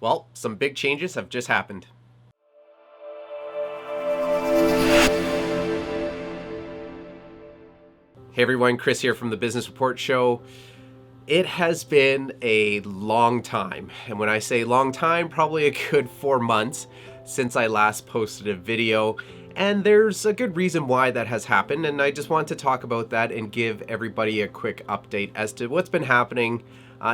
Well, some big changes have just happened. Hey everyone, Chris here from the Business Report Show. It has been a long time, and when I say long time, probably a good 4 months since I last posted a video, and there's a good reason why that has happened, and I just want to talk about that and give everybody a quick update as to what's been happening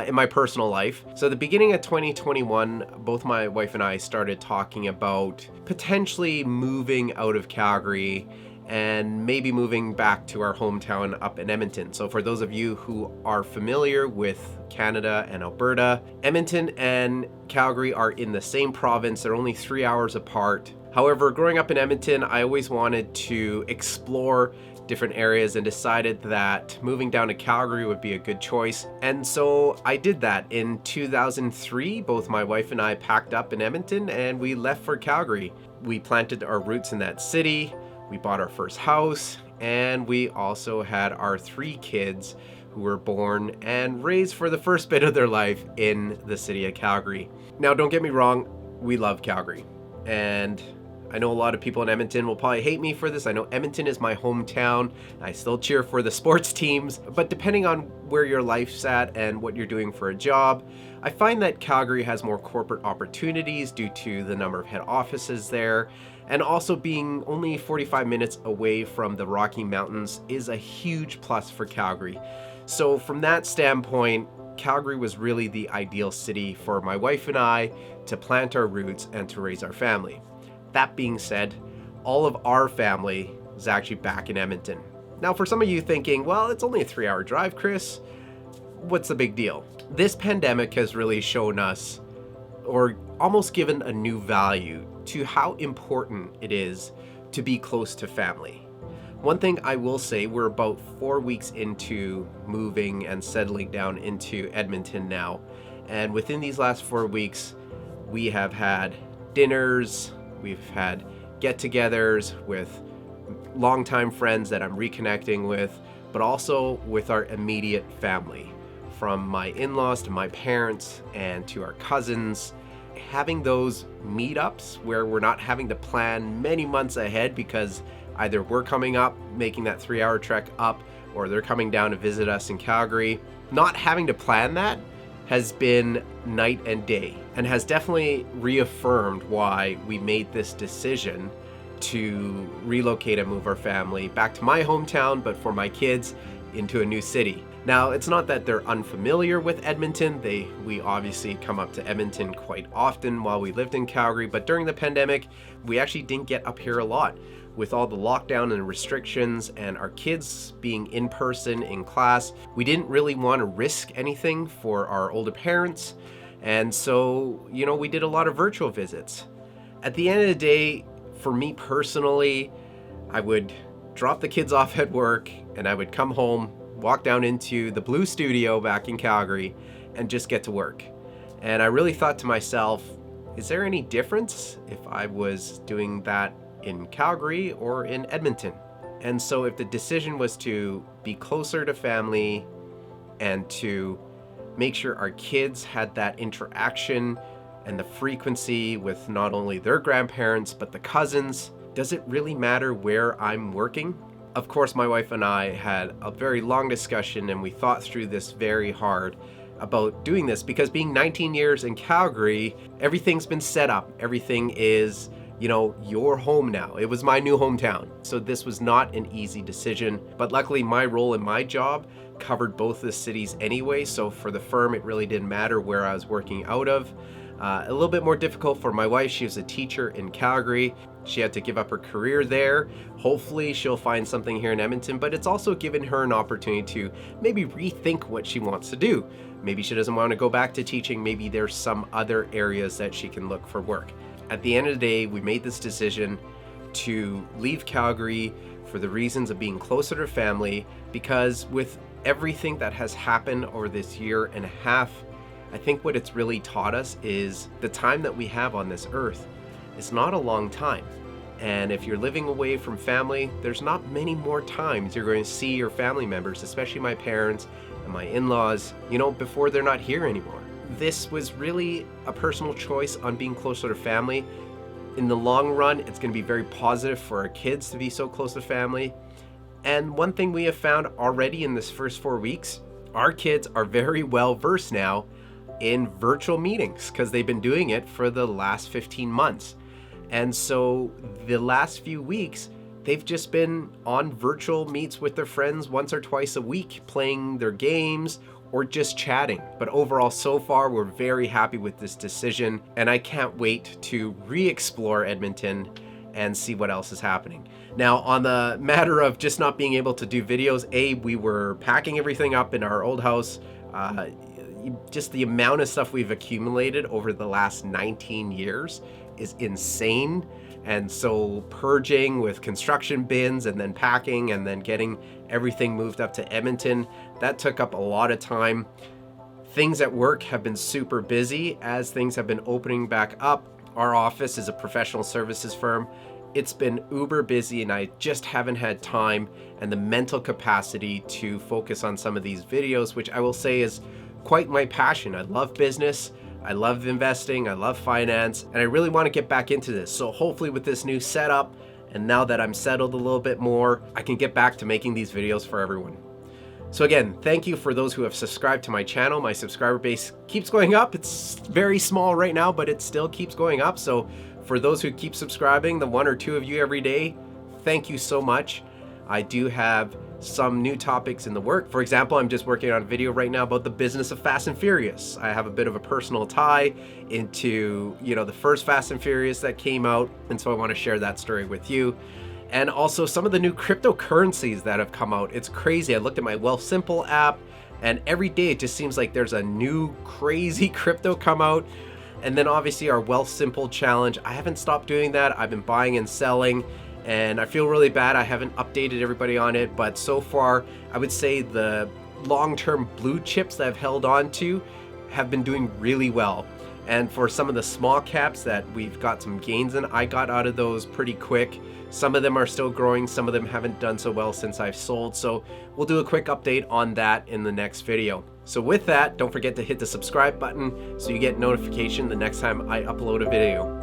in my personal life. So the beginning of 2021, both my wife and I started talking about potentially moving out of Calgary and maybe moving back to our hometown up in Edmonton. So for those of you who are familiar with Canada and Alberta, Edmonton and Calgary are in the same province. They're only 3 hours apart. However, growing up in Edmonton, I always wanted to explore different areas and decided that moving down to Calgary would be a good choice. And so I did that. In 2003, both my wife and I packed up in Edmonton and we left for Calgary. We planted our roots in that city. We bought our first house, and we also had our 3 kids who were born and raised for the first bit of their life in the city of Calgary. Now, don't get me wrong, we love Calgary. And I know a lot of people in Edmonton will probably hate me for this. I know Edmonton is my hometown. I still cheer for the sports teams, but depending on where your life's at and what you're doing for a job, I find that Calgary has more corporate opportunities due to the number of head offices there. And also being only 45 minutes away from the Rocky Mountains is a huge plus for Calgary. So from that standpoint, Calgary was really the ideal city for my wife and I to plant our roots and to raise our family. That being said, all of our family is actually back in Edmonton. Now for some of you thinking, well, it's only a 3-hour drive, Chris. What's the big deal? This pandemic has really shown us, or almost given a new value to how important it is to be close to family. One thing I will say, we're about 4 weeks into moving and settling down into Edmonton now. And within these last 4 weeks, we have had dinners, we've had get-togethers with longtime friends that I'm reconnecting with, but also with our immediate family, from my in-laws to my parents and to our cousins. Having those meetups where we're not having to plan many months ahead because either we're coming up, making that 3-hour trek up, or they're coming down to visit us in Calgary. Not having to plan that has been night and day, and has definitely reaffirmed why we made this decision to relocate and move our family back to my hometown, but for my kids into a new city. Now, it's not that they're unfamiliar with Edmonton. We obviously come up to Edmonton quite often while we lived in Calgary, but during the pandemic, we actually didn't get up here a lot. With all the lockdown and restrictions and our kids being in person in class, we didn't really want to risk anything for our older parents. And so, we did a lot of virtual visits. At the end of the day, for me personally, I would drop the kids off at work and I would come home, walk down into the Blue Studio back in Calgary, and just get to work. And I really thought to myself, is there any difference if I was doing that in Calgary or in Edmonton? And so if the decision was to be closer to family and to make sure our kids had that interaction and the frequency with not only their grandparents, but the cousins, does it really matter where I'm working? Of course, my wife and I had a very long discussion and we thought through this very hard about doing this, because being 19 years in Calgary, everything's been set up. Everything is, your home now. It was my new hometown. So this was not an easy decision, but luckily my role in my job covered both the cities anyway. So for the firm, it really didn't matter where I was working out of. A little bit more difficult for my wife. She was a teacher in Calgary. She had to give up her career there. Hopefully she'll find something here in Edmonton, but it's also given her an opportunity to maybe rethink what she wants to do. Maybe she doesn't want to go back to teaching. Maybe there's some other areas that she can look for work. At the end of the day, we made this decision to leave Calgary for the reasons of being closer to family, because with everything that has happened over this year and a half, I think what it's really taught us is the time that we have on this earth is not a long time. And if you're living away from family, there's not many more times you're going to see your family members, especially my parents and my in-laws, before they're not here anymore. this was really a personal choice on being closer to family. In the long run, it's going to be very positive for our kids to be so close to family. And one thing we have found already in this first 4 weeks, our kids are very well versed now in virtual meetings because they've been doing it for the last 15 months. And so the last few weeks, they've just been on virtual meets with their friends once or twice a week, playing their games or just chatting. But overall, so far, we're very happy with this decision, and I can't wait to re-explore Edmonton and see what else is happening. Now, on the matter of just not being able to do videos, we were packing everything up in our old house. Just the amount of stuff we've accumulated over the last 19 years is insane. And so purging with construction bins and then packing and then getting everything moved up to Edmonton, that took up a lot of time. Things at work have been super busy as things have been opening back up. Our office is a professional services firm. It's been uber busy and I just haven't had time and the mental capacity to focus on some of these videos, which I will say is quite my passion. I love business. I love investing, I love finance, and I really want to get back into this. So hopefully with this new setup, and now that I'm settled a little bit more, I can get back to making these videos for everyone. So again, thank you for those who have subscribed to my channel. My subscriber base keeps going up. It's very small right now, but it still keeps going up. So for those who keep subscribing, the 1 or 2 of you every day, thank you so much. I do have some new topics in the work. For example, I'm just working on a video right now about the business of Fast and Furious. I have a bit of a personal tie into, the first Fast and Furious that came out, and so I want to share that story with you. And also some of the new cryptocurrencies that have come out. It's crazy. I looked at my Wealthsimple app, and every day it just seems like there's a new crazy crypto come out. And then obviously our Wealthsimple challenge. I haven't stopped doing that. I've been buying and selling, and I feel really bad I haven't updated everybody on it, but so far I would say the long-term blue chips that I've held on to have been doing really well. And for some of the small caps that we've got some gains in, I got out of those pretty quick. Some of them are still growing, some of them haven't done so well since I've sold, so we'll do a quick update on that in the next video. So with that, don't forget to hit the subscribe button so you get notification the next time I upload a video.